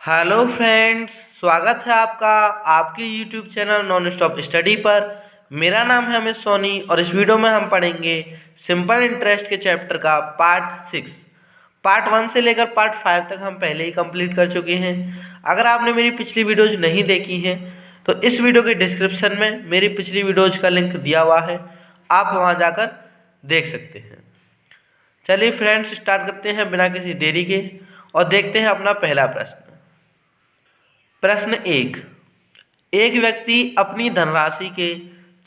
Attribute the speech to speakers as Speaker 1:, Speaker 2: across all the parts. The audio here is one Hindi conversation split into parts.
Speaker 1: हेलो फ्रेंड्स, स्वागत है आपका आपके YouTube channel non stop study पर। मेरा नाम है अमित सोनी और इस वीडियो में हम पढ़ेंगे सिंपल इंटरेस्ट के चैप्टर का पार्ट 6। पार्ट 1 से लेकर पार्ट 5 तक हम पहले ही कंप्लीट कर चुके हैं। अगर आपने मेरी पिछली वीडियोज नहीं देखी हैं तो इस वीडियो के डिस्क्रिप्शन में मेरी पिछली वीडियोज का लिंक दिया हुआ है, आप वहाँ जाकर देख सकते हैं। चलिए फ्रेंड्स, स्टार्ट करते हैं बिना किसी देरी के और देखते हैं अपना पहला प्रश्न। प्रश्न 1। एक व्यक्ति अपनी धनराशि के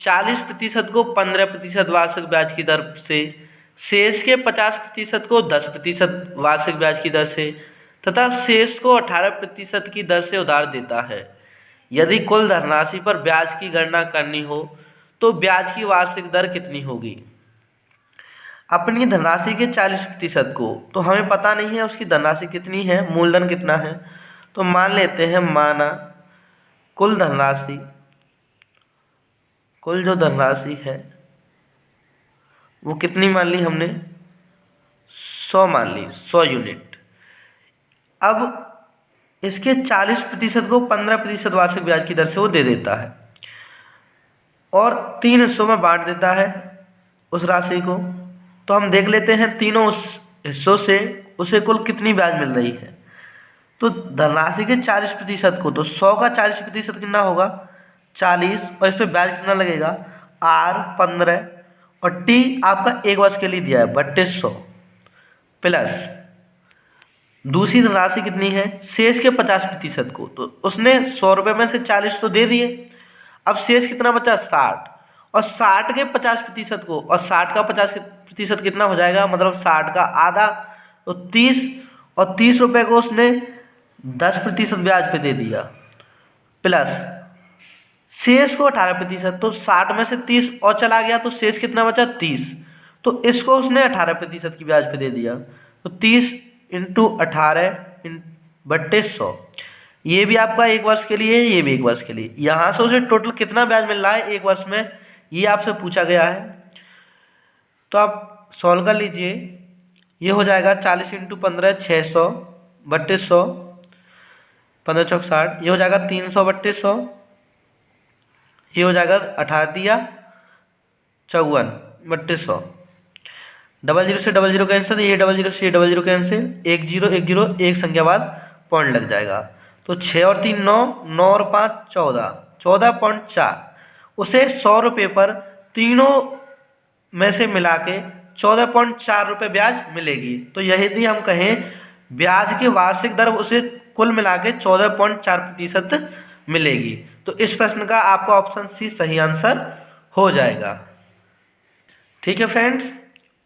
Speaker 1: 40% को 15% वार्षिक ब्याज की दर से, शेष के 50% को 10% वार्षिक ब्याज की दर से तथा शेष को 18% की दर से उधार देता है। यदि कुल धनराशि पर ब्याज की गणना करनी हो तो ब्याज की वार्षिक दर कितनी होगी। अपनी धनराशि के 40% को तो हमें पता नहीं है उसकी धनराशि कितनी है, मूलधन कितना है, तो मान लेते हैं माना कुल धनराशि, कुल जो धनराशि है वो कितनी मान ली हमने, 100 मान ली, 100 यूनिट। अब इसके 40% को 15% वार्षिक ब्याज की दर से वो दे देता है और 3 हिस्सों में बांट देता है उस राशि को। तो हम देख लेते हैं तीनों हिस्सों से उसे कुल कितनी ब्याज मिल रही है। तो धनराशि के 40% को, तो 100 का 40% कितना होगा 40, और इस पर ब्याज कितना लगेगा R 15 और T आपका एक वर्ष के लिए दिया है 3200, प्लस दूसरी धनराशि कितनी है शेष के 50% को, तो उसने 100 रुपये में से 40 तो दे दिए। अब शेष कितना बचा 60, और 60 के 50% को, और 60 का 50% कितना हो जाएगा, मतलब 60 का आधा तो 30, और 30 रुपये को उसने 10% ब्याज पे दे दिया, प्लस शेष को 18%, तो 60 में से 30 और चला गया तो शेष कितना बचा 30, तो इसको उसने 18% की ब्याज पे दे दिया। तो 30 इंटू 18/100, ये भी आपका एक वर्ष के लिए है, ये भी एक वर्ष के लिए। यहाँ से उसे टोटल कितना ब्याज मिल रहा है एक वर्ष में, ये आपसे पूछा गया है। तो आप सॉल्व कर लीजिए, ये हो जाएगा 40 इंटू 15 600 3200, 15 चौक 60, ये हो जाएगा 300 3200, ये हो जाएगा 18 दिया 54 3200, 00 से 00 कैंसिल, ये 00 से ये 00 कैंसिल, 10 10 एक संख्या बाद पॉइंट लग जाएगा। तो 6 और 3 9, 9 और 5 14, 14.4, उसे 100 रुपये पर तीनों में से मिला के 14.4 रुपये ब्याज मिलेगी। तो यदि हम कहें ब्याज की वार्षिक दर उसे कुल मिला के 14.4% मिलेगी। तो इस प्रश्न का आपका ऑप्शन सी सही आंसर हो जाएगा। ठीक है फ्रेंड्स,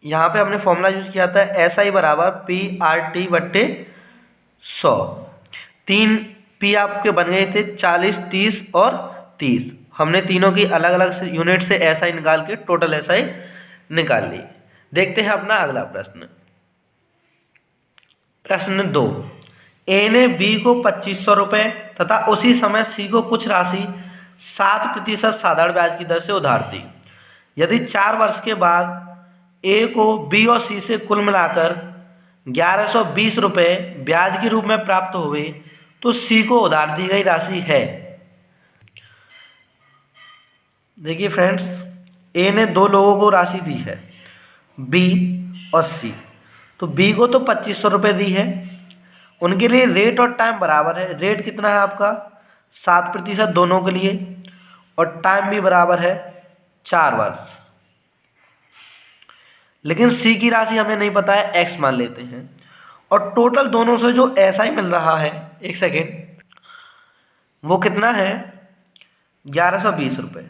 Speaker 1: यहाँ पे हमने फॉर्मूला यूज किया था SI बराबर PRT/100। 3 P आपके बन गए थे 40 30 और 30। हमने तीनों की अलग अलग यूनिट से SI निकाल के टोटल SI निकाल ली। देखते हैं अपना अगला प्रश्न। प्रश्न 2। A ने B को 2500 रुपये तथा उसी समय C को कुछ राशि 7% साधारण ब्याज की दर से उधार दी। यदि 4 वर्ष के बाद A को B और C से कुल मिलाकर 1120 रुपये ब्याज के रूप में प्राप्त हुए तो C को उधार दी गई राशि है। देखिए फ्रेंड्स, A ने 2 लोगों को राशि दी है B और C। तो B को तो 2500 रुपये दी है, उनके लिए रेट और टाइम बराबर है। रेट कितना है आपका 7% दोनों के लिए, और टाइम भी बराबर है 4 वर्ष। लेकिन C की राशि हमें नहीं पता है, X मान लेते हैं। और टोटल दोनों से जो SI मिल रहा है, एक सेकेंड, वो कितना है 1120 रुपये।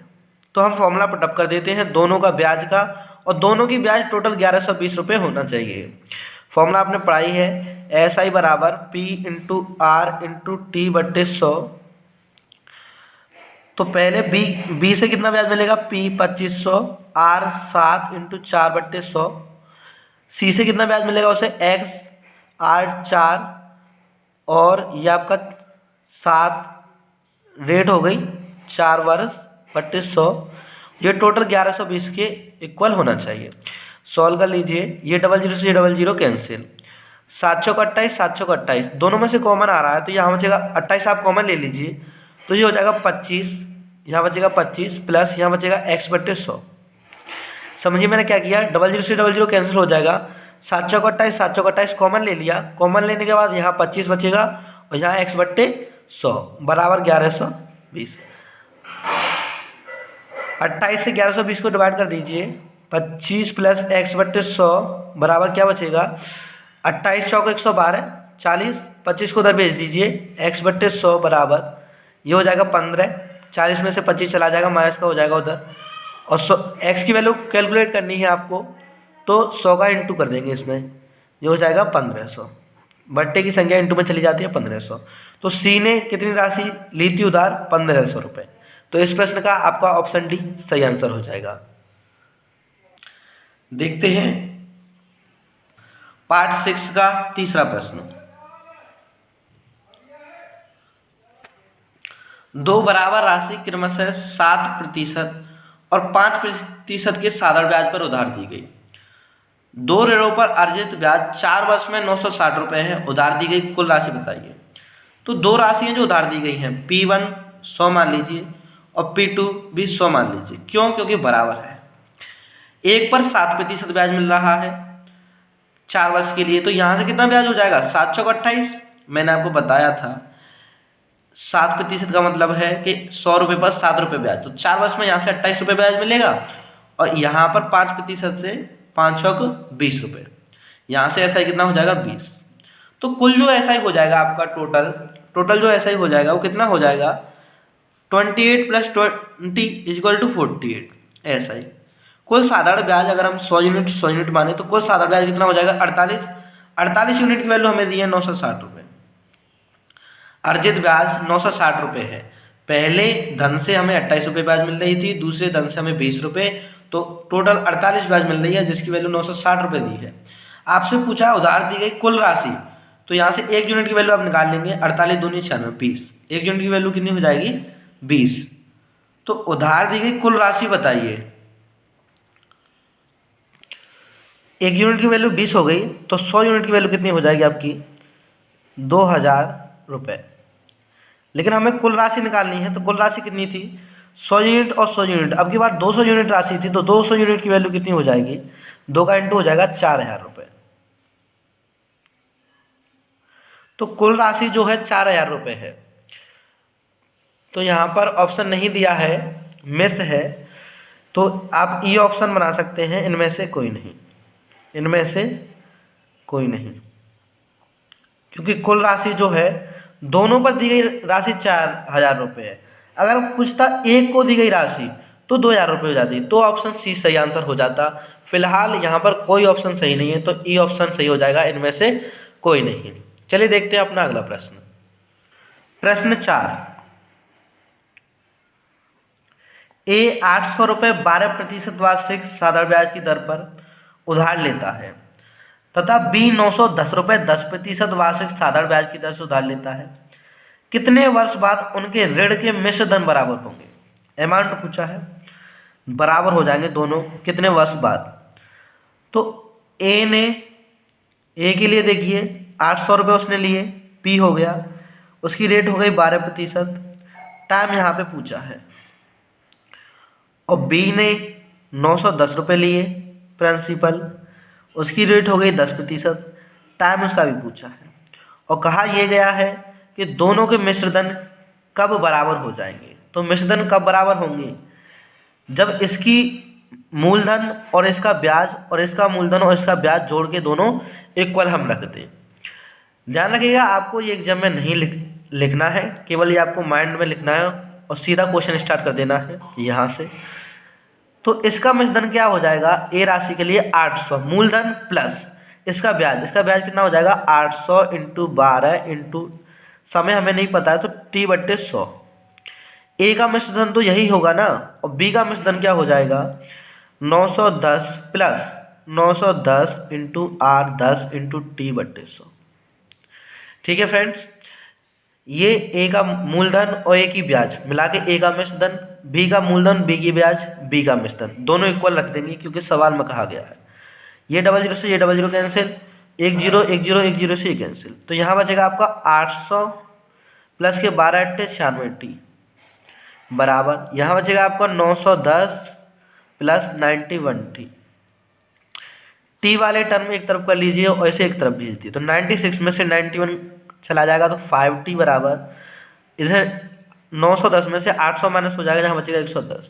Speaker 1: तो हम फॉर्मूला पुटअप कर देते हैं दोनों का ब्याज का, और दोनों की ब्याज टोटल 1120 रुपये होना चाहिए। फॉर्मूला आपने पढ़ाई है, SI बराबर P into R into T/100। तो पहले B से कितना ब्याज मिलेगा P 2500, R 7 इंटू 4/100। C से कितना ब्याज मिलेगा उसे X R 4, और ये आपका 7 रेट हो गई 4 वर्ष 3200। ये टोटल 1120 के इक्वल होना चाहिए। सॉल्व कर लीजिए, ये 00 से 00 कैंसिल, 7 चौक 28, 7 चौक 28, दोनों में से कॉमन आ रहा है तो यहाँ बचेगा 28, आप कॉमन ले लीजिए तो ये हो जाएगा 25, यहाँ बचेगा 25 प्लस यहाँ बचेगा x/100। समझिए मैंने क्या किया, 00 से 00 कैंसिल हो जाएगा, 7 चौक 28, 7 चौक 28 कॉमन ले लिया, कॉमन लेने के बाद यहाँ 25 बचेगा और यहाँ x/100 बराबर 1120। 28 से 1120 को डिवाइड कर दीजिए, 25 प्लस x/100 बराबर क्या बचेगा, 28 चौक 112, 40, 25 को उधर भेज दीजिए, x/100 बराबर ये हो जाएगा 15, 40 में से 25 चला जाएगा, माइनस का हो जाएगा उधर, और x की वैल्यू कैलकुलेट करनी है आपको तो 100 का इंटू कर देंगे इसमें, ये हो जाएगा 1500। बट्टे की संख्या इंटू में चली जाती है 1500। तो सी ने कितनी राशि ली थी उधार, 1500 रुपये। तो इस प्रश्न का आपका ऑप्शन डी सही आंसर हो जाएगा। देखते हैं पार्ट 6 का तीसरा प्रश्न। दो बराबर राशि क्रमशः 7% और 5% के साधारण ब्याज पर उधार दी गई। दो ऋणों पर अर्जित ब्याज 4 वर्ष में 960 रुपये है। उधार दी गई कुल राशि बताइए। तो दो राशियां जो उधार दी गई हैं, P1 100 मान लीजिए और P2 भी 100 मान लीजिए। क्यों? क्योंकि बराबर है। एक पर 7% ब्याज मिल रहा है 4 वर्ष के लिए, तो यहाँ से कितना ब्याज हो जाएगा, 7 चौक 28। मैंने आपको बताया था 7% का मतलब है कि 100 रुपये पर 7 रुपये ब्याज, तो 4 वर्ष में यहाँ से 28 रुपये ब्याज मिलेगा और यहाँ पर 5% से 5 चौक 20 रुपये, यहाँ से ऐसा ही कितना हो जाएगा 20। तो कुल जो ऐसा ही हो जाएगा आपका टोटल जो ऐसा ही हो जाएगा वो कितना हो जाएगा 28 + 20 = 48। ऐसा ही कुल साधारण ब्याज अगर हम 100 यूनिट माने तो कुल साधारण ब्याज कितना हो जाएगा 48 यूनिट की वैल्यू हमें दी है 960 रुपये। अर्जित ब्याज 960 रुपये है। पहले धन से हमें 28 रुपये ब्याज मिल रही थी, दूसरे धन से हमें 20 रुपये, तो टोटल 48 ब्याज मिल रही है जिसकी वैल्यू 960 रुपये दी है। आपसे पूछा उधार दी गई कुल राशि, तो यहाँ से 1 यूनिट की वैल्यू आप निकाल लेंगे, 48 दूनी 96, 20। 1 यूनिट की वैल्यू कितनी हो जाएगी 20। तो उधार दी गई कुल राशि बताइए। 1 यूनिट की वैल्यू 20 हो गई, तो 100 यूनिट की वैल्यू कितनी हो जाएगी आपकी 2000 रुपये। लेकिन हमें कुल राशि निकालनी है, तो कुल राशि कितनी थी 100 यूनिट और 100 यूनिट। अब की बार 200 यूनिट राशि थी, तो 200 यूनिट की वैल्यू कितनी हो जाएगी, 2 का इंटू हो जाएगा 4000 रुपये। तो कुल राशि जो है 4000 रुपये है। तो यहाँ पर ऑप्शन नहीं दिया है, मिस है, तो आप ई ऑप्शन बना सकते हैं, इनमें से कोई नहीं, इनमें से कोई नहीं, क्योंकि कुल राशि जो है दोनों पर दी गई राशि 4000 रुपये है। अगर पूछता एक को दी गई राशि तो 2000 रुपये हो जाती, तो ऑप्शन सी सही आंसर हो जाता। फिलहाल यहाँ पर कोई ऑप्शन सही नहीं है, तो ई ऑप्शन सही हो जाएगा, इनमें से कोई नहीं। चलिए देखते हैं अपना अगला प्रश्न। प्रश्न 4। ए 800 रुपये 12% वार्षिक साधारण ब्याज की दर पर उधार लेता है तथा बी 910 रुपये 10% वार्षिक साधारण ब्याज की दर से उधार लेता है। कितने वर्ष बाद उनके ऋण के मिश्र धन बराबर होंगे? अमाउंट पूछा है, बराबर हो जाएंगे दोनों कितने वर्ष बाद। तो ए के लिए देखिए 800 रुपये उसने लिए, पी हो गया, उसकी रेट हो गई 12%, टाइम यहाँ पे पूछा है, और बी ने 910 रुपये लिए प्रिंसिपल, उसकी रेट हो गई 10%, टाइम उसका भी पूछा है, और कहा यह गया है कि दोनों के मिश्रधन कब बराबर हो जाएंगे। तो मिश्रधन कब बराबर होंगे? जब इसकी मूलधन और इसका ब्याज और इसका मूलधन और इसका ब्याज जोड़ के दोनों इक्वल हम रख दें। ध्यान रखिएगा, आपको ये एग्जाम में नहीं लिखना है, केवल ये आपको माइंड में लिखना है और सीधा क्वेश्चन स्टार्ट कर देना है यहाँ से। तो इसका मिश्रधन क्या हो जाएगा, ए राशि के लिए 800 मूलधन प्लस इसका ब्याज कितना हो जाएगा 800 × 12 × समय हमें नहीं पता है, तो T/100। ए का मिश्रधन तो यही होगा ना, और बी का मिश्रधन क्या हो जाएगा 910 प्लस 910 × R10 × T/100। ठीक है फ्रेंड्स, ये ए का मूलधन और ए की ब्याज मिला के ए का मिश्रधन, बी का मूलधन बी की ब्याज बी का मिश्रधन, दोनों इक्वल रख देंगे क्योंकि सवाल में कहा गया है। ये 00 से ये 00 कैंसिल, एक जीरो से कैंसिल, तो यहाँ बचेगा आपका 800 प्लस के 12 अट्ठे 96 बराबर यहाँ बचेगा आपका 910 प्लस 91 टी वाले टर्म एक तरफ कर लीजिए और ऐसे एक तरफ भेज दिए, तो 96 में से 91 चला जाएगा तो 5t बराबर इधर 910 में से 800 माइनस हो जाएगा, जहाँ बचेगा 110।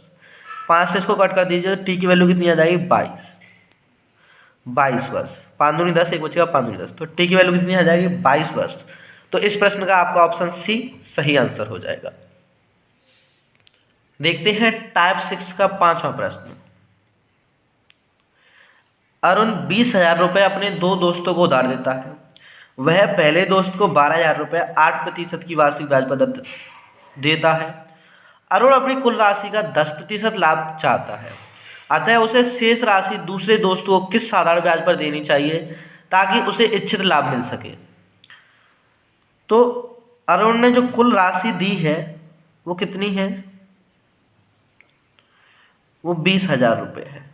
Speaker 1: 5 से इसको कट कर दीजिए तो टी की वैल्यू कितनी आ जाएगी 22 वर्ष। 5 दूनी 10, एक बचेगा 5 दूनी 10, तो टी की वैल्यू कितनी आ जाएगी 22 वर्ष। तो इस प्रश्न का आपका ऑप्शन सी सही आंसर हो जाएगा। देखते हैं टाइप 6 का 5वां प्रश्न। अरुण 20,000 रुपये अपने 2 दोस्तों को उधार देता है। वह पहले दोस्त को 12,000 रुपये 8% की वार्षिक ब्याज पर देता है। अरुण अपनी कुल राशि का 10% लाभ चाहता है, अतः उसे शेष राशि दूसरे दोस्त को किस साधारण ब्याज पर देनी चाहिए ताकि उसे इच्छित लाभ मिल सके। तो अरुण ने जो कुल राशि दी है वो कितनी है, वो 20,000 रुपये है।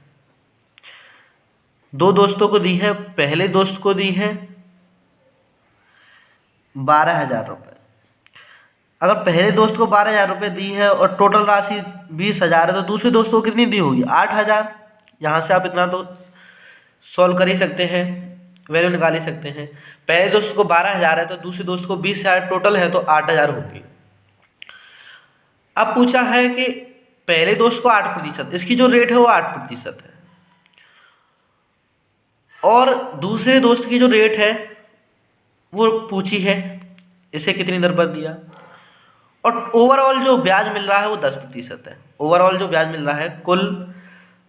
Speaker 1: 2 दोस्तों को दी है, पहले दोस्त को दी है 12,000 रुपये। अगर पहले दोस्त को 12,000 रुपये दी है और टोटल राशि 20,000 है तो दूसरे दोस्त को कितनी दी होगी 8,000। यहाँ से आप इतना तो सॉल्व कर ही सकते हैं, वैल्यू निकाल ही सकते हैं। पहले दोस्त को 12,000 है तो दूसरे दोस्त को 20,000 टोटल है तो 8,000 होगी। अब पूछा है कि पहले दोस्त को 8%, इसकी जो रेट है वो 8% है, और दूसरे दोस्त की जो रेट है वो पूछी है इसे कितनी दर पर दिया, और ओवरऑल जो ब्याज मिल रहा है वो 10% है। ओवरऑल जो ब्याज मिल रहा है, कुल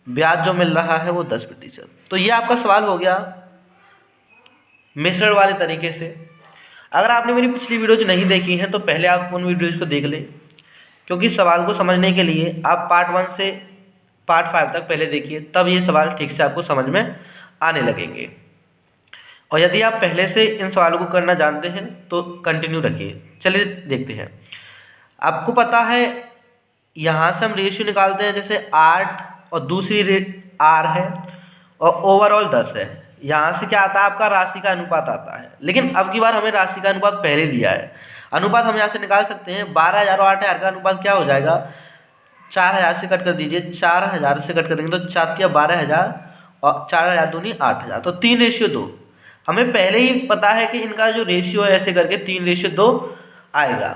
Speaker 1: ब्याज जो मिल रहा है वो 10%। तो ये आपका सवाल हो गया मिश्रण वाले तरीके से। अगर आपने मेरी पिछली वीडियोज नहीं देखी हैं तो पहले आप उन वीडियोज को देख लें, क्योंकि सवाल को समझने के लिए आप पार्ट 1 से पार्ट 5 तक पहले देखिए, तब ये सवाल ठीक से आपको समझ में आने लगेंगे। और यदि आप पहले से इन सवालों को करना जानते हैं तो कंटिन्यू रखिए। चलिए देखते हैं। आपको पता है यहाँ से हम रेशियो निकालते हैं, जैसे 8 और दूसरी रेट R है और ओवरऑल 10 है। यहाँ से क्या आता है आपका राशि का अनुपात आता है, लेकिन अब की बार हमें राशि का अनुपात पहले दिया है। अनुपात हम यहाँ से निकाल सकते हैं, 12,000 और 8,000 का अनुपात क्या हो जाएगा, 4,000 से कट कर दीजिए, 4,000 से कट कर देंगे तो 4 12,000 और 4,000 दूनी 8,000, तो 3:2। हमें पहले ही पता है कि इनका जो रेशियो है ऐसे करके 3:2 आएगा।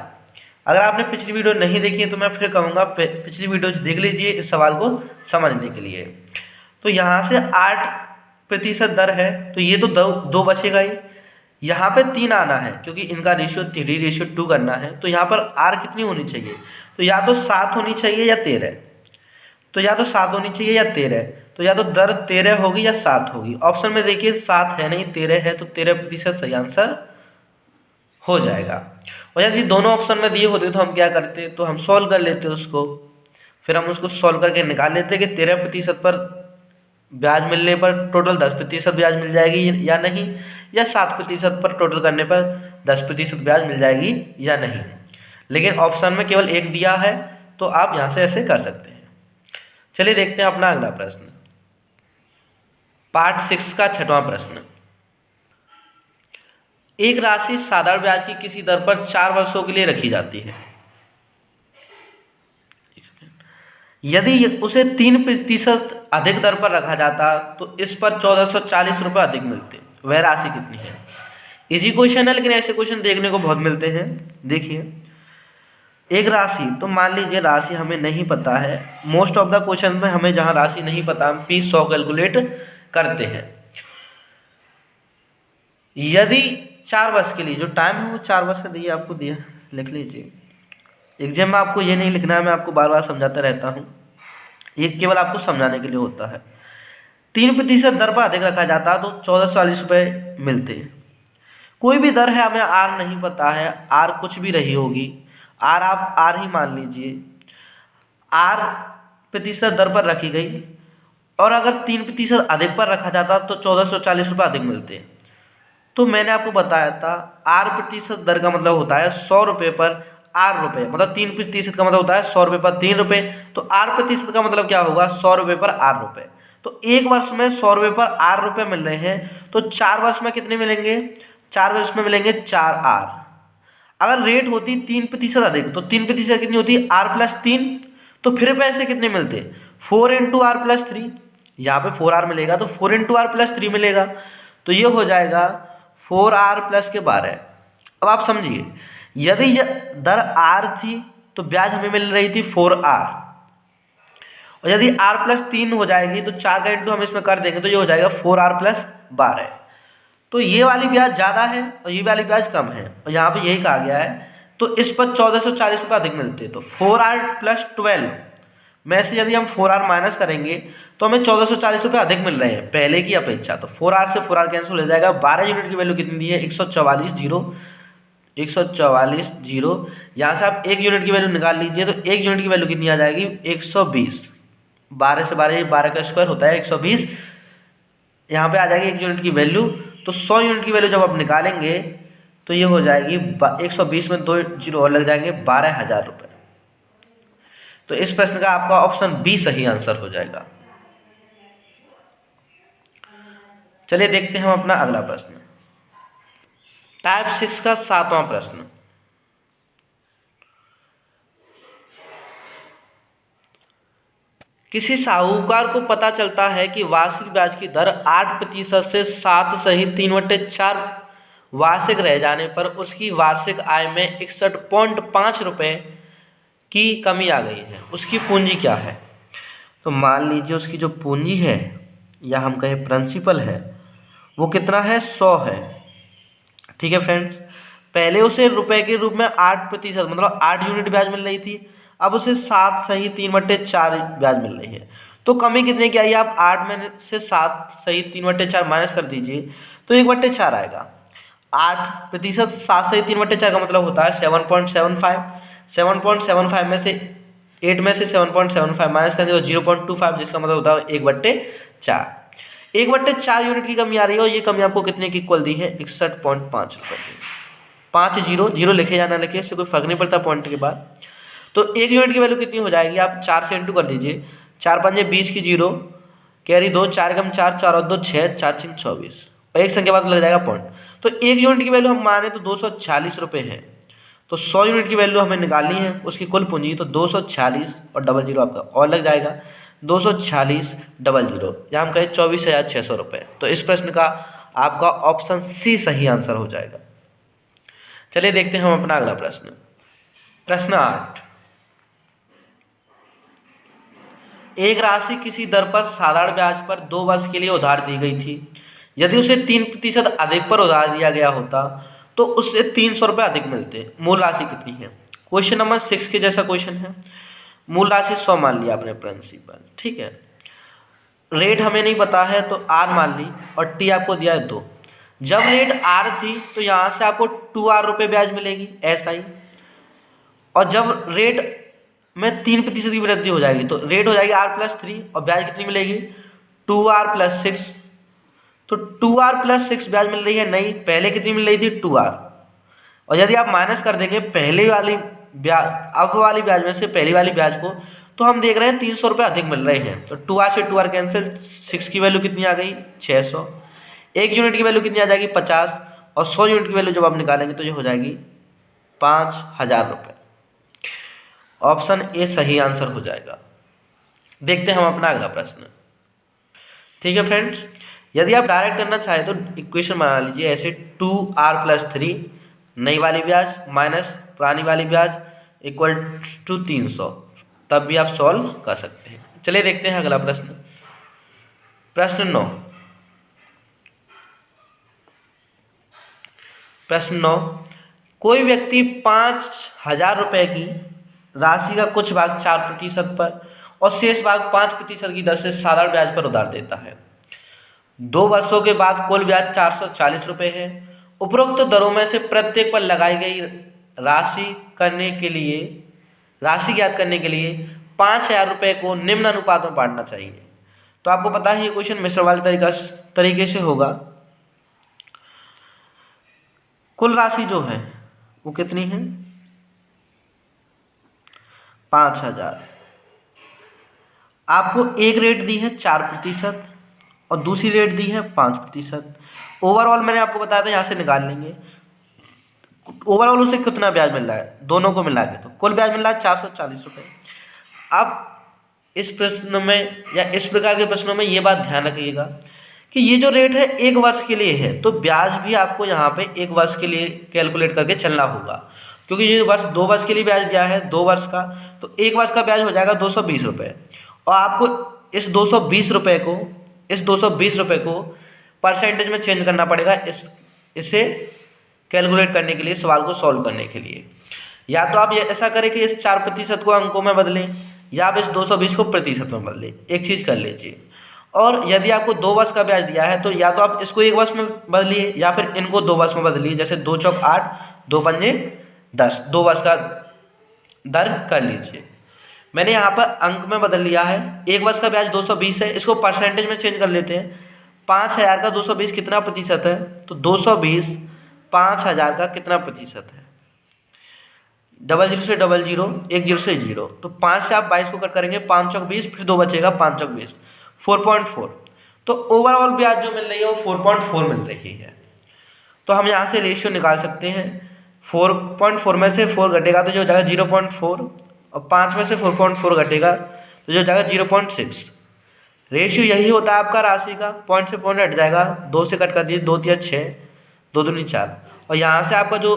Speaker 1: अगर आपने पिछली वीडियो नहीं देखी है तो मैं फिर कहूँगा पिछली वीडियो देख लीजिए इस सवाल को समझने के लिए। तो यहाँ से 8% दर है तो ये तो 2 बचेगा ही, यहाँ पे 3 आना है क्योंकि इनका रेशियो 3:2 करना है। तो यहाँ पर R कितनी होनी चाहिए, तो या तो 7 होनी चाहिए या 13, तो या तो 7 होनी चाहिए या 13, तो या तो दर 13 होगी या 7 होगी। ऑप्शन में देखिए 7 है नहीं 13 है, तो 13% सही आंसर हो जाएगा। और यदि दोनों ऑप्शन में दिए होते तो हम क्या करते, तो हम सॉल्व कर लेते उसको, फिर हम उसको सॉल्व करके निकाल लेते कि 13% पर ब्याज मिलने पर टोटल 10% ब्याज मिल जाएगी या नहीं, या 7% पर टोटल करने पर 10% ब्याज मिल जाएगी या नहीं। लेकिन ऑप्शन में केवल एक दिया है तो आप यहाँ से ऐसे कर सकते हैं। चलिए देखते हैं अपना अगला प्रश्न, पार्ट 6 का 6वां प्रश्न। एक राशि साधारण ब्याज की किसी दर पर 4 वर्षों के लिए रखी जाती है। यदि उसे 3% अधिक दर पर रखा जाता तो इस पर 1440 रुपये अधिक मिलते। वह राशि कितनी है। इजी क्वेश्चन है लेकिन ऐसे क्वेश्चन देखने को बहुत मिलते हैं। देखिए एक राशि, तो मान लीजिए राशि हमें नहीं पता है, मोस्ट ऑफ द क्वेश्चन में हमें जहाँ राशि नहीं पता हम P100 कैलकुलेट करते हैं। यदि 4 वर्ष के लिए जो टाइम है वो 4 वर्ष का दिया, आपको दिया, लिख लीजिए। एग्जाम में आपको ये नहीं लिखना है, मैं आपको बार बार समझाता रहता हूँ, ये केवल आपको समझाने के लिए होता है। 3% दर पर अधिक रखा जाता तो 1440 रुपये मिलते। कोई भी दर है, हमें R नहीं पता है, R कुछ भी रही होगी, R आप R ही मान लीजिए। R% दर पर रखी गई और अगर 3% अधिक पर रखा जाता तो 1440 रुपये अधिक मिलते। तो मैंने आपको बताया था R% दर का मतलब होता है 100 रुपये पर R रुपये, मतलब 3% का मतलब होता है 100 रुपये पर 3 रुपये। तो R% का मतलब क्या होगा 100 रुपये पर R रुपये। तो तो एक वर्ष में 100 रुपये पर R रुपये मिल रहे हैं, तो 4 वर्ष में कितने मिलेंगे? 4 वर्ष में मिलेंगे 4R। अगर रेट होती 3% अधिक, तो 3% कितनी होती? R+3। तो फिर पैसे कितने मिलते? 4 × R+3। यहाँ पे 4R मिलेगा तो 4 × R+3 मिलेगा, तो ये हो जाएगा 4R+12। अब आप समझिए, यदि यह दर R थी तो ब्याज हमें मिल रही थी 4R, और यदि R+3 हो जाएगी तो 4 का इंटू हम इसमें कर देंगे तो ये हो जाएगा 4R+12। तो ये वाली ब्याज ज़्यादा है और ये वाली ब्याज कम है, और यहाँ पे यही कहा गया है। तो इस पर 1440 रुपये अधिक मिलते हैं। तो 4R+12 में से यदि हम 4R माइनस करेंगे तो हमें 1440 रुपये अधिक मिल रहे हैं पहले की अपेक्षा। तो 4R से 4R कैंसिल हो जाएगा। 12 यूनिट की वैल्यू कितनी दी है? 144 यहाँ से आप 1 यूनिट की वैल्यू निकाल लीजिए, तो 1 यूनिट की वैल्यू कितनी आ जाएगी? 120। 12 से 12 का स्क्वायर होता है 120। यहाँ पे आ जाएगी 1 यूनिट की वैल्यू। तो 100 यूनिट की वैल्यू जब आप निकालेंगे तो ये हो जाएगी 120 में 2 जीरो और लग जाएंगे 12,000 रुपये। तो इस प्रश्न का आपका ऑप्शन बी सही आंसर हो जाएगा। चलिए देखते हैं हम अपना अगला प्रश्न, टाइप 6 का 7वां प्रश्न। किसी साहूकार को पता चलता है कि वार्षिक ब्याज की दर 8% से 7 सहित 3/4 वार्षिक रह जाने पर उसकी वार्षिक आय में 61.5 रुपये की कमी आ गई है। उसकी पूंजी क्या है? तो मान लीजिए उसकी जो पूंजी है या हम कहें प्रिंसिपल है वो कितना है? 100 है। ठीक है फ्रेंड्स, पहले उसे रुपए के रूप में 8% मतलब 8 यूनिट ब्याज मिल रही थी, अब उसे 7 सही 3/4 ब्याज मिल रही है। तो कमी कितने की आई? आप 8 में से 7 सही 3/4 माइनस कर दीजिए तो 1/4 आएगा। 8% 7 सही 3/4 का मतलब होता है 7.75। 7.75 में से 8 में से 7.75 माइनस कर दिया तो 0.25, जिसका मतलब होता है 1/4। 1/4 यूनिट की कमी आ रही है, और ये कमी आपको कितने की इक्वल दी है? 61.5 रुपये की। 5 जीरो लिखे जाना लिखे, इससे कोई फर्क नहीं पड़ता पॉइंट के बाद। तो 1 यूनिट की वैल्यू कितनी हो जाएगी? आप 4 से इंटू कर दीजिए। 4 पंजे 20 की जीरो, कैरी 2, 4 कम 4, 4 और 2 6, 4 6 24, और एक संख्या बाद लग जाएगा पॉइंट। तो 1 यूनिट की वैल्यू हम माने तो 246 रुपये है। तो 100 यूनिट की वैल्यू हमें निकालनी है उसकी कुल पूंजी, तो 246 और 00 आपका और लग जाएगा 246 00, या हम कहें 24,600 रुपये। तो इस प्रश्न का आपका ऑप्शन सी सही आंसर हो जाएगा। चलिए देखते हैं हम अपना अगला प्रश्न, प्रश्न 8। एक राशि किसी दर पर साधारण ब्याज पर 2 वर्ष के लिए उधार दी गई थी। यदि उसे 3% अधिक पर उधार दिया गया होता तो उससे 300 रुपये अधिक मिलते। मूल राशि कितनी है? क्वेश्चन नंबर 6 के जैसा क्वेश्चन है। मूल राशि 100 मान लिया आपने प्रिंसिपल, ठीक है। रेट हमें नहीं पता है तो R मान ली, और टी आपको दिया है 2। जब रेट R थी तो यहाँ से आपको 2R रुपये ब्याज मिलेगी, ऐसा ही। और जब रेट में 3% की वृद्धि हो जाएगी तो रेट हो जाएगी R+3, और ब्याज कितनी मिलेगी? 2R+6। तो 2R+6 ब्याज मिल रही है, नहीं पहले कितनी मिल रही थी? 2R। और यदि आप माइनस कर देंगे पहले वाली ब्याज अब वाली ब्याज में से पहली वाली ब्याज को, तो हम देख रहे हैं 300 रुपये अधिक मिल रहे हैं। तो 2R से 2R कैंसिल, 6 की वैल्यू कितनी आ गई? 600। 1 यूनिट की वैल्यू कितनी आ जाएगी? 50, और 100 यूनिट की वैल्यू जब आप निकालेंगे तो ये हो जाएगी 5,000 रुपये। ऑप्शन ए सही आंसर हो जाएगा। देखते हैं हम अपना अगला प्रश्न, ठीक है फ्रेंड्स। यदि आप डायरेक्ट करना चाहें तो इक्वेशन बना लीजिए ऐसे, 2R+3 नई वाली ब्याज माइनस पुरानी वाली ब्याज इक्वल टू 300, तब भी आप सॉल्व कर सकते हैं। चलिए देखते हैं अगला प्रश्न, प्रश्न 9। प्रश्न 9, कोई व्यक्ति 5,000 रुपये की राशि का कुछ भाग 4% पर और शेष भाग 5% की दर से साधारण ब्याज पर उधार देता है। 2 वर्षों के बाद कुल ब्याज 440 रुपये है। उपरोक्त दरों में से प्रत्येक पर लगाई गई राशि ज्ञात करने के लिए 5,000 रुपये को निम्न अनुपात में बांटना चाहिए। तो आपको पता है ये क्वेश्चन मिश्र वाले तरीके से होगा। कुल राशि जो है वो कितनी है? 5,000, आपको एक रेट दी है 4% और दूसरी रेट दी है 5%। ओवरऑल मैंने आपको बताया था, यहाँ से निकाल लेंगे ओवरऑल उसे कितना ब्याज मिल रहा है, दोनों को मिला के तो कुल ब्याज मिल रहा है 440 रुपये। अब इस प्रश्न में या इस प्रकार के प्रश्नों में ये बात ध्यान रखिएगा कि ये जो रेट है 1 वर्ष के लिए है, तो ब्याज भी आपको यहाँ पे 1 वर्ष के लिए कैलकुलेट करके चलना होगा, क्योंकि ये वर्ष 2 वर्ष के लिए ब्याज दिया है 2 वर्ष का, तो 1 वर्ष का ब्याज हो जाएगा 220 रुपये। और आपको इस 220 रुपये को परसेंटेज में चेंज करना पड़ेगा इसे कैलकुलेट करने के लिए, सवाल को सॉल्व करने के लिए। या तो आप ये ऐसा करें कि इस 4% को अंकों में बदलें, या आप इस 220 को प्रतिशत में बदलें, एक चीज़ कर लीजिए। और यदि आपको 2 वर्ष का ब्याज दिया है तो या तो आप इसको 1 वर्ष में बदलिए या फिर इनको 2 वर्ष में बदलिए, जैसे 2 चौक 8, 2 पंजे 10, 2 वर्ष का दर कर लीजिए। मैंने यहाँ पर अंक में बदल लिया है। 1 वर्ष का ब्याज 220 है, इसको परसेंटेज में चेंज कर लेते हैं। 5000 का 220 कितना प्रतिशत है, तो 220 5000 का कितना प्रतिशत है, 00 से 00, 10 से 0, तो 5 से आप 22 को कट करेंगे, 5 चौक 20, फिर 2 बचेगा, 5 चौक 20, 4.4। तो ओवरऑल ब्याज जो मिल रही है वो 4.4 मिल रही है। तो हम यहाँ से रेशियो निकाल सकते हैं। 4.4 में से 4 घटेगा तो जो हो जाएगा 0.4, और 5 में से 4.4 घटेगा तो जो हो जाएगा 0.6। रेशियो यही होता है आपका राशि का, पॉइंट से पॉइंट हट जाएगा, 2 से कट कर दिए, 2 तिया 6, 2 दूनी 4, और यहाँ से आपका जो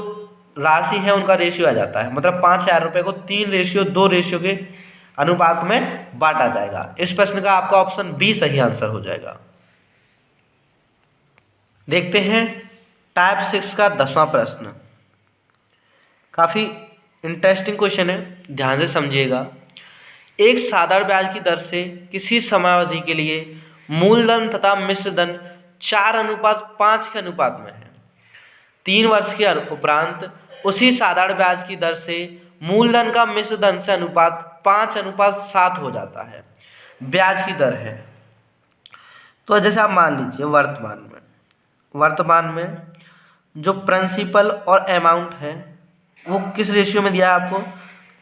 Speaker 1: राशि है उनका रेशियो आ जाता है। मतलब 5000 रुपये को 2 रेशियो के अनुपात में बांटा जाएगा। इस प्रश्न का आपका ऑप्शन बी सही आंसर हो जाएगा। देखते हैं टाइप 6 का 10वां प्रश्न। काफ़ी इंटरेस्टिंग क्वेश्चन है, ध्यान से समझिएगा। एक साधारण ब्याज की दर से किसी समयावधि के लिए मूलधन तथा मिश्र धन 4:5 के अनुपात में है। 3 वर्ष के उपरांत उसी साधारण ब्याज की दर से मूलधन का मिश्र धन से अनुपात 5:7 हो जाता है। ब्याज की दर है। तो जैसे आप मान लीजिए वर्तमान में जो प्रिंसिपल और अमाउंट है वो किस रेशियो में दिया है आपको,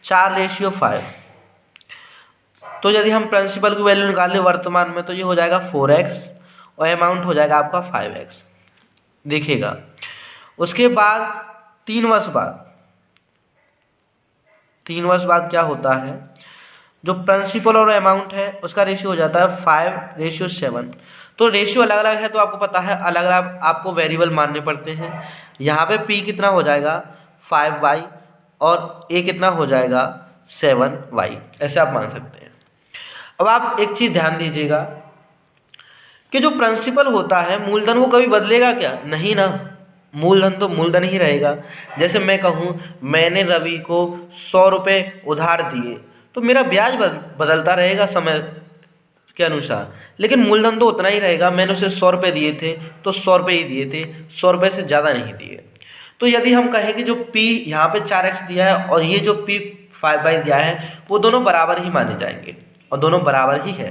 Speaker 1: 4:5। तो यदि हम प्रिंसिपल की वैल्यू निकालें वर्तमान में तो ये हो जाएगा 4x और अमाउंट हो जाएगा आपका 5x। देखिएगा उसके बाद 3 वर्ष बाद क्या होता है, जो प्रिंसिपल और अमाउंट है उसका रेशियो हो जाता है 5:7। तो रेशियो अलग अलग है तो आपको पता है अलग अलग आपको वेरिएबल मानने पड़ते हैं। यहाँ पे p कितना हो जाएगा 5y और a कितना हो जाएगा 7y, ऐसे आप मान सकते हैं। अब आप एक चीज़ ध्यान दीजिएगा कि जो प्रिंसिपल होता है मूलधन वो कभी बदलेगा क्या, नहीं ना, मूलधन तो मूलधन ही रहेगा। जैसे मैं कहूँ मैंने रवि को 100 रुपये उधार दिए तो मेरा ब्याज बदलता रहेगा समय के अनुसार, लेकिन मूलधन तो उतना ही रहेगा। मैंने उसे 100 रुपये दिए थे तो 100 रुपये ही दिए थे, 100 रुपये से ज़्यादा नहीं दिए। तो यदि हम कहें कि जो p यहाँ पे 4x दिया है और ये जो p 5y दिया है वो दोनों बराबर ही माने जाएंगे और दोनों बराबर ही है,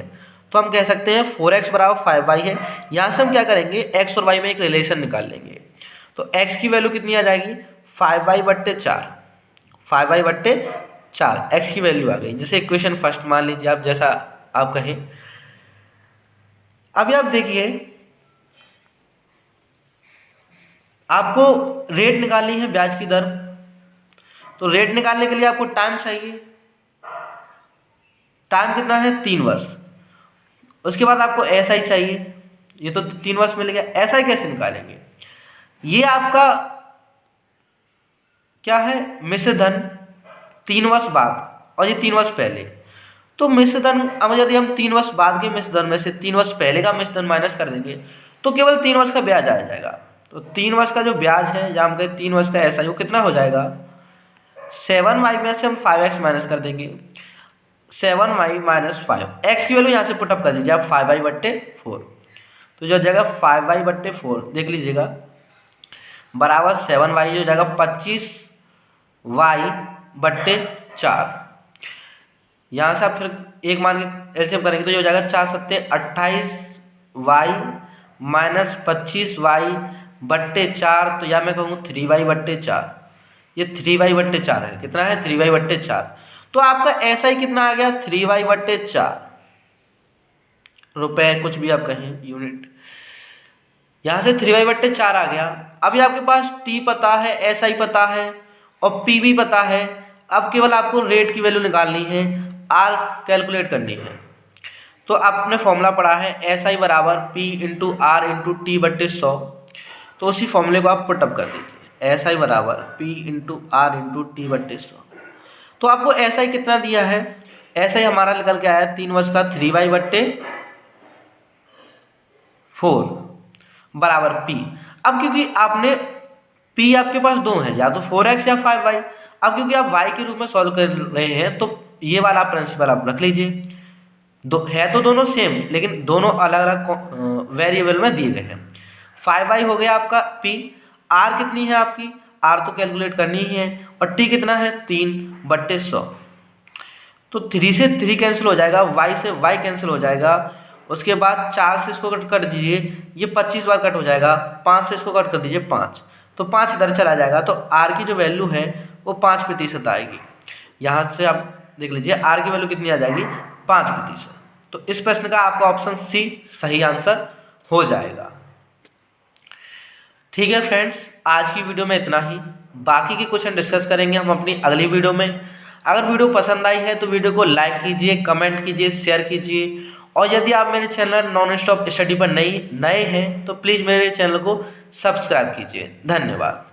Speaker 1: तो हम कह सकते हैं 4x बराबर 5y है। यहाँ से हम क्या करेंगे x और y में एक रिलेशन निकाल लेंगे। तो x की वैल्यू कितनी आ जाएगी 5y/4, 5y/4 x की वैल्यू आ गई। जैसे इक्वेशन फर्स्ट मान लीजिए आप, जैसा आप कहें। अभी आप देखिए आपको रेट निकालनी है ब्याज की दर, तो रेट निकालने के लिए आपको टाइम चाहिए। टाइम कितना है 3 वर्ष। उसके बाद आपको SI चाहिए, ये तो 3 वर्ष मिल गया। SI कैसे निकालेंगे, ये आपका क्या है मिश्र धन 3 वर्ष बाद और ये 3 वर्ष पहले। तो मिश्र धन अब यदि हम 3 वर्ष बाद के मिश्र धन में से 3 वर्ष पहले का मिश्र धन माइनस कर देंगे तो केवल 3 वर्ष का ब्याज आ जाएगा। तो 3 वर्ष का जो ब्याज है या हम कहें 3 वर्ष का SI वो कितना हो जाएगा 7y में से हम 5x माइनस कर देंगे, 7y - 5। x की वैल्यू यहाँ से पुटअप कर दीजिए आप 5y/4। तो जो जाएगा 5y/4 देख लीजिएगा बराबर 7y जो जाएगा 25y/4। यहाँ से आप फिर एक मान के एलसीएम करेंगे तो जो जाएगा 4 सत्ते 28y - 25y/4। तो या मैं कहूँ 3y/4, ये 3y/4 है। कितना है 3y/4। तो आपका SI कितना आ गया 3y/4। रुपए, कुछ भी आप कहें, यूनिट। यहाँ से 3/4 आ गया। अब ये आपके पास टी पता है, एसआई पता है और पी भी पता है। अब केवल आपको रेट की वैल्यू निकालनी है, आर कैलकुलेट करनी है। तो आपने फॉर्मूला पढ़ा है एसआई बराबर P into R into T बट्टे 100। तो उसी फॉर्मूले को आप पुटअप कर दीजिए, एसआई बराबर P into R into T बट्टे 100। तो आपको एसआई कितना दिया है, एसआई हमारा निकल के आया 3 का 3/4 बराबर पी। अब क्योंकि आपने पी आपके पास दो है, या तो 4x या 5y। अब क्योंकि आप y के रूप में सॉल्व कर रहे हैं तो ये वाला प्रिंसिपल आप रख लीजिए। दो है तो दोनों सेम, लेकिन दोनों अलग अलग वेरिएबल में दिए गए हैं। 5y हो गया आपका p, r कितनी है आपकी, r तो कैलकुलेट करनी ही है, और t कितना है 3/100। तो 3 से 3 कैंसिल हो जाएगा, y से y कैंसिल हो जाएगा। उसके बाद 4 से इसको कट कर दीजिए, ये 25 बार कट हो जाएगा। 5 से इसको कट कर दीजिए 5, तो 5 इधर चला जाएगा। तो r की जो वैल्यू है वो 5% आएगी। यहाँ से आप देख लीजिए r की वैल्यू कितनी आ जाएगी, 5%। तो इस प्रश्न का आपका ऑप्शन सी सही आंसर हो जाएगा। ठीक है फ्रेंड्स, आज की वीडियो में इतना ही। बाकी के क्वेश्चन डिस्कस करेंगे हम अपनी अगली वीडियो में। अगर वीडियो पसंद आई है तो वीडियो को लाइक कीजिए, कमेंट कीजिए, शेयर कीजिए। और यदि आप मेरे चैनल नॉन स्टॉप स्टडी पर नए हैं तो प्लीज़ मेरे चैनल को सब्सक्राइब कीजिए। धन्यवाद।